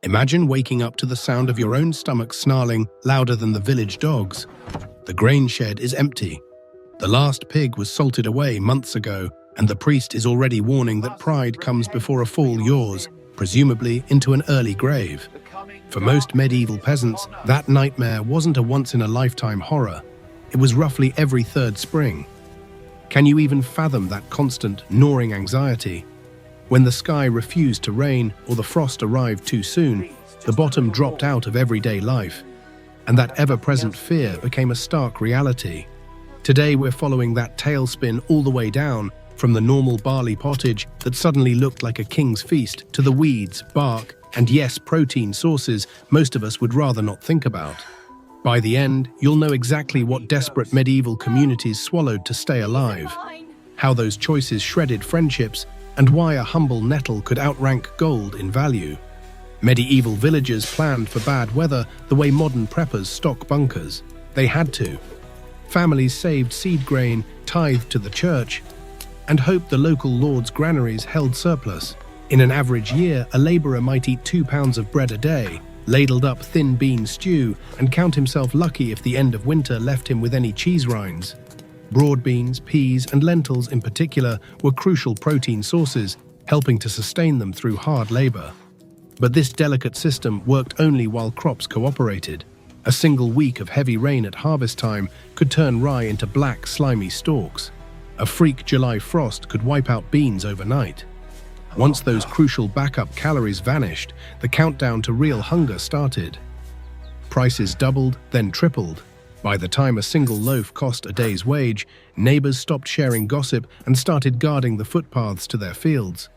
Imagine waking up to the sound of your own stomach snarling louder than the village dogs. The grain shed is empty. The last pig was salted away months ago, and the priest is already warning that pride comes before a fall yaws, presumably into an early grave. For most medieval peasants, that nightmare wasn't a once-in-a-lifetime horror. It was roughly every third spring. Can you even fathom that constant, gnawing anxiety? When the sky refused to rain or the frost arrived too soon, the bottom dropped out of everyday life, and that ever-present fear became a stark reality. Today we're following that tailspin all the way down, from the normal barley pottage that suddenly looked like a king's feast to the weeds, bark, and yes, protein sources most of us would rather not think about. By the end, you'll know exactly what desperate medieval communities swallowed to stay alive, how those choices shredded friendships, and why a humble nettle could outrank gold in value. Medieval villagers planned for bad weather the way modern preppers stock bunkers. They had to. Families saved seed grain, tithed to the church, and hoped the local lord's granaries held surplus. In an average year, a labourer might eat 2 pounds of bread a day, ladled up thin bean stew, and count himself lucky if the end of winter left him with any cheese rinds. Broad beans, peas, and lentils in particular were crucial protein sources, helping to sustain them through hard labour. But this delicate system worked only while crops cooperated. A single week of heavy rain at harvest time could turn rye into black, slimy stalks. A freak July frost could wipe out beans overnight. Once those crucial backup calories vanished, the countdown to real hunger started. Prices doubled, then tripled. By the time a single loaf cost a day's wage, neighbors stopped sharing gossip and started guarding the footpaths to their fields.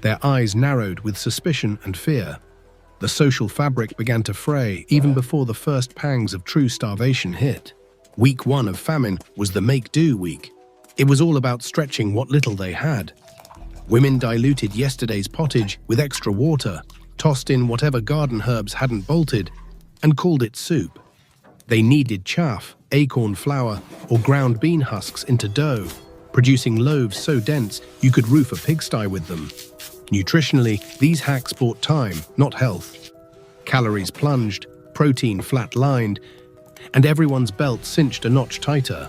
Their eyes narrowed with suspicion and fear. The social fabric began to fray even before the first pangs of true starvation hit. Week 1 of famine was the make-do week. It was all about stretching what little they had. Women diluted yesterday's pottage with extra water, tossed in whatever garden herbs hadn't bolted, and called it soup. They kneaded chaff, acorn flour, or ground bean husks into dough, producing loaves so dense you could roof a pigsty with them. Nutritionally, these hacks bought time, not health. Calories plunged, protein flat-lined, and everyone's belt cinched a notch tighter.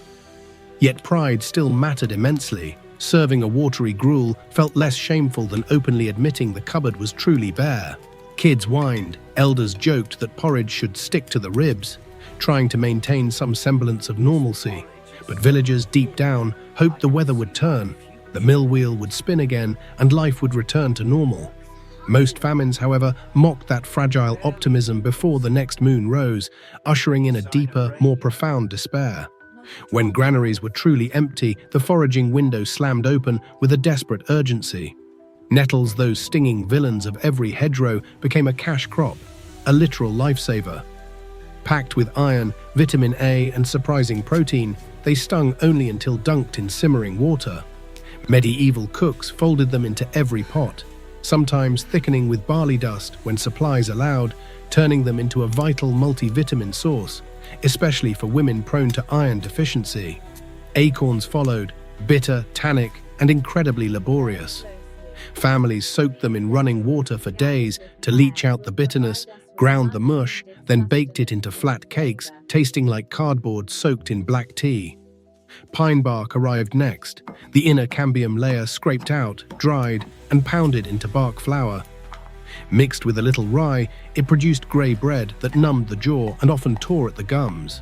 Yet pride still mattered immensely. Serving a watery gruel felt less shameful than openly admitting the cupboard was truly bare. Kids whined, elders joked that porridge should stick to the ribs, trying to maintain some semblance of normalcy. But villagers deep down hoped the weather would turn, the mill wheel would spin again, and life would return to normal. Most famines, however, mocked that fragile optimism before the next moon rose, ushering in a deeper, more profound despair. When granaries were truly empty, the foraging window slammed open with a desperate urgency. Nettles, those stinging villains of every hedgerow, became a cash crop, a literal lifesaver. Packed with iron, vitamin A, and surprising protein, they stung only until dunked in simmering water. Medieval cooks folded them into every pot, sometimes thickening with barley dust when supplies allowed, turning them into a vital multivitamin source, especially for women prone to iron deficiency. Acorns followed, bitter, tannic, and incredibly laborious. Families soaked them in running water for days to leach out the bitterness, ground the mush, then baked it into flat cakes, tasting like cardboard soaked in black tea. Pine bark arrived next, the inner cambium layer scraped out, dried, and pounded into bark flour. Mixed with a little rye, it produced grey bread that numbed the jaw and often tore at the gums.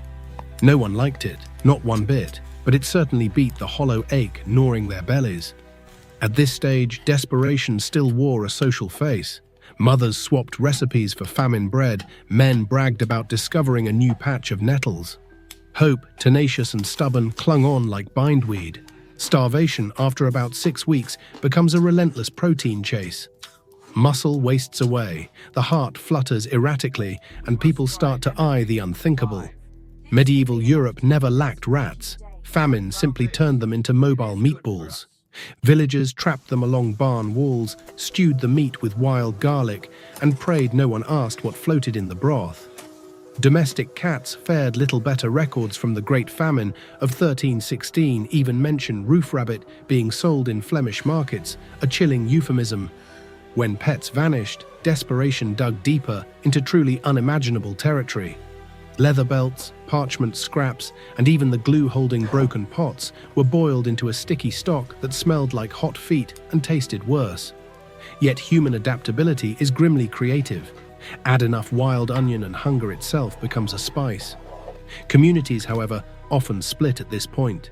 No one liked it, not one bit, but it certainly beat the hollow ache gnawing their bellies. At this stage, desperation still wore a social face. Mothers swapped recipes for famine bread, men bragged about discovering a new patch of nettles. Hope, tenacious and stubborn, clung on like bindweed. Starvation, after about 6 weeks, becomes a relentless protein chase. Muscle wastes away, the heart flutters erratically, and people start to eye the unthinkable. Medieval Europe never lacked rats. Famine simply turned them into mobile meatballs. Villagers trapped them along barn walls, stewed the meat with wild garlic, and prayed no one asked what floated in the broth. Domestic cats fared little better. Records from the Great Famine of 1316 even mention roof rabbit being sold in Flemish markets, a chilling euphemism. When pets vanished, desperation dug deeper into truly unimaginable territory. Leather belts, parchment scraps, and even the glue holding broken pots were boiled into a sticky stock that smelled like hot feet and tasted worse. Yet human adaptability is grimly creative. Add enough wild onion and hunger itself becomes a spice. Communities, however, often split at this point.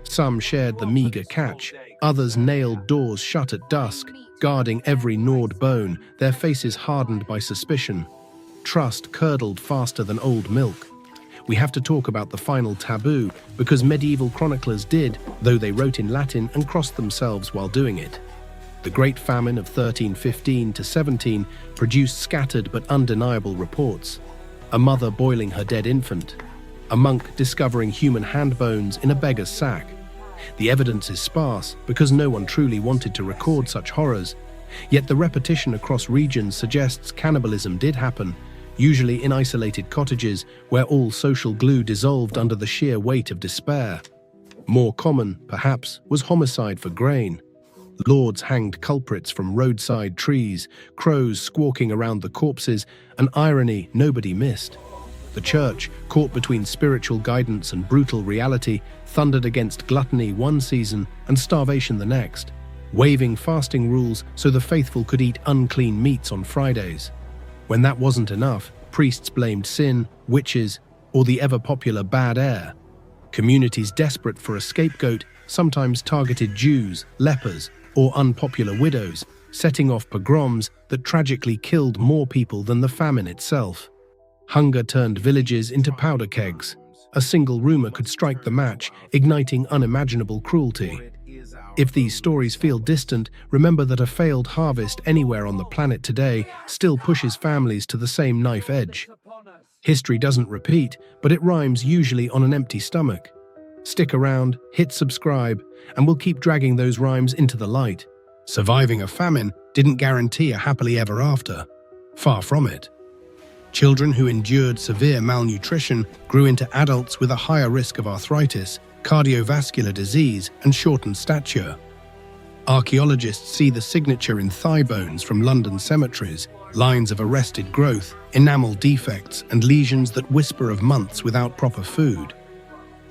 Some shared the meager catch, others nailed doors shut at dusk, guarding every gnawed bone, their faces hardened by suspicion. Trust curdled faster than old milk. We have to talk about the final taboo, because medieval chroniclers did, though they wrote in Latin and crossed themselves while doing it. The Great Famine of 1315 to 17 produced scattered but undeniable reports. A mother boiling her dead infant. A monk discovering human hand bones in a beggar's sack. The evidence is sparse because no one truly wanted to record such horrors. Yet the repetition across regions suggests cannibalism did happen, usually in isolated cottages where all social glue dissolved under the sheer weight of despair. More common, perhaps, was homicide for grain. Lords hanged culprits from roadside trees, crows squawking around the corpses, an irony nobody missed. The church, caught between spiritual guidance and brutal reality, thundered against gluttony one season and starvation the next, waiving fasting rules so the faithful could eat unclean meats on Fridays. When that wasn't enough, priests blamed sin, witches, or the ever-popular bad air. Communities desperate for a scapegoat sometimes targeted Jews, lepers, or unpopular widows, setting off pogroms that tragically killed more people than the famine itself. Hunger turned villages into powder kegs. A single rumor could strike the match, igniting unimaginable cruelty. If these stories feel distant, remember that a failed harvest anywhere on the planet today still pushes families to the same knife edge. History doesn't repeat, but it rhymes usually on an empty stomach. Stick around, hit subscribe, and we'll keep dragging those rhymes into the light. Surviving a famine didn't guarantee a happily ever after. Far from it. Children who endured severe malnutrition grew into adults with a higher risk of arthritis, cardiovascular disease, and shortened stature. Archaeologists see the signature in thigh bones from London cemeteries, lines of arrested growth, enamel defects, and lesions that whisper of months without proper food.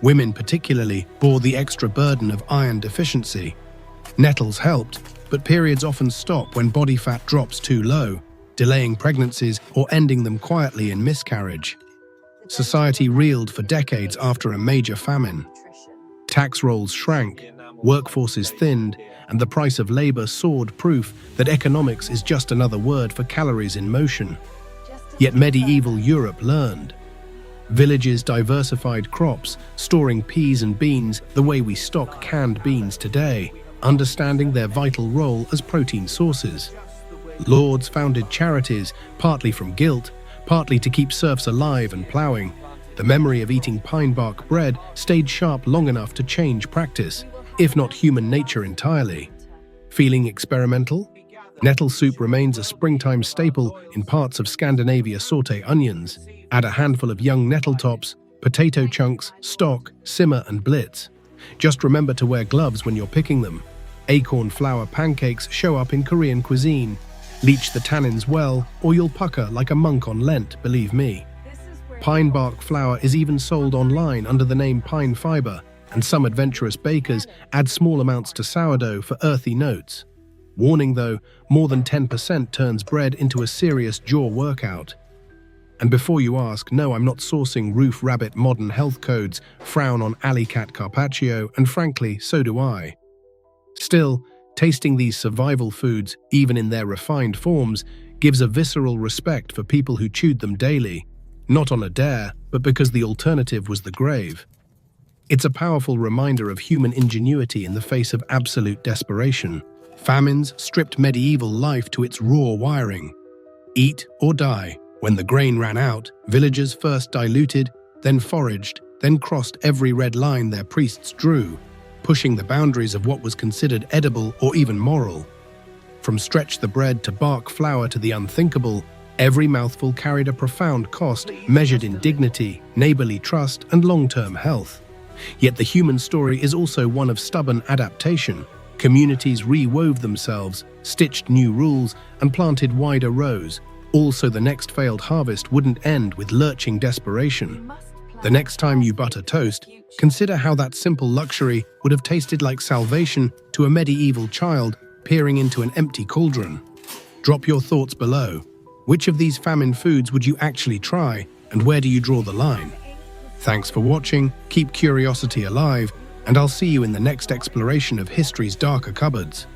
Women particularly bore the extra burden of iron deficiency. Nettles helped, but periods often stop when body fat drops too low, delaying pregnancies or ending them quietly in miscarriage. Society reeled for decades after a major famine. Tax rolls shrank, workforces thinned, and the price of labor soared, proof that economics is just another word for calories in motion. Yet medieval Europe learned. Villages diversified crops, storing peas and beans the way we stock canned beans today, understanding their vital role as protein sources. Lords founded charities, partly from guilt, partly to keep serfs alive and ploughing. The memory of eating pine bark bread stayed sharp long enough to change practice, if not human nature entirely. Feeling experimental? Nettle soup remains a springtime staple in parts of Scandinavia. Saute onions, add a handful of young nettle tops, potato chunks, stock, simmer and blitz. Just remember to wear gloves when you're picking them. Acorn flour pancakes show up in Korean cuisine. Leach the tannins well, or you'll pucker like a monk on Lent, believe me. Pine bark flour is even sold online under the name pine fiber, and some adventurous bakers add small amounts to sourdough for earthy notes. Warning though, more than 10% turns bread into a serious jaw workout. And before you ask, no, I'm not sourcing roof rabbit modern health codes, frown on alley cat carpaccio, and frankly, so do I. Still, tasting these survival foods, even in their refined forms, gives a visceral respect for people who chewed them daily, not on a dare, but because the alternative was the grave. It's a powerful reminder of human ingenuity in the face of absolute desperation. Famines stripped medieval life to its raw wiring. Eat or die. When the grain ran out, villagers first diluted, then foraged, then crossed every red line their priests drew, pushing the boundaries of what was considered edible or even moral. From stretch the bread to bark flour to the unthinkable, every mouthful carried a profound cost measured in dignity, neighborly trust, and long-term health. Yet the human story is also one of stubborn adaptation. Communities re-wove themselves, stitched new rules, and planted wider rows, all so the next failed harvest wouldn't end with lurching desperation. The next time you butter toast, consider how that simple luxury would have tasted like salvation to a medieval child peering into an empty cauldron. Drop your thoughts below. Which of these famine foods would you actually try, and where do you draw the line? Thanks for watching, keep curiosity alive, and I'll see you in the next exploration of history's darker cupboards.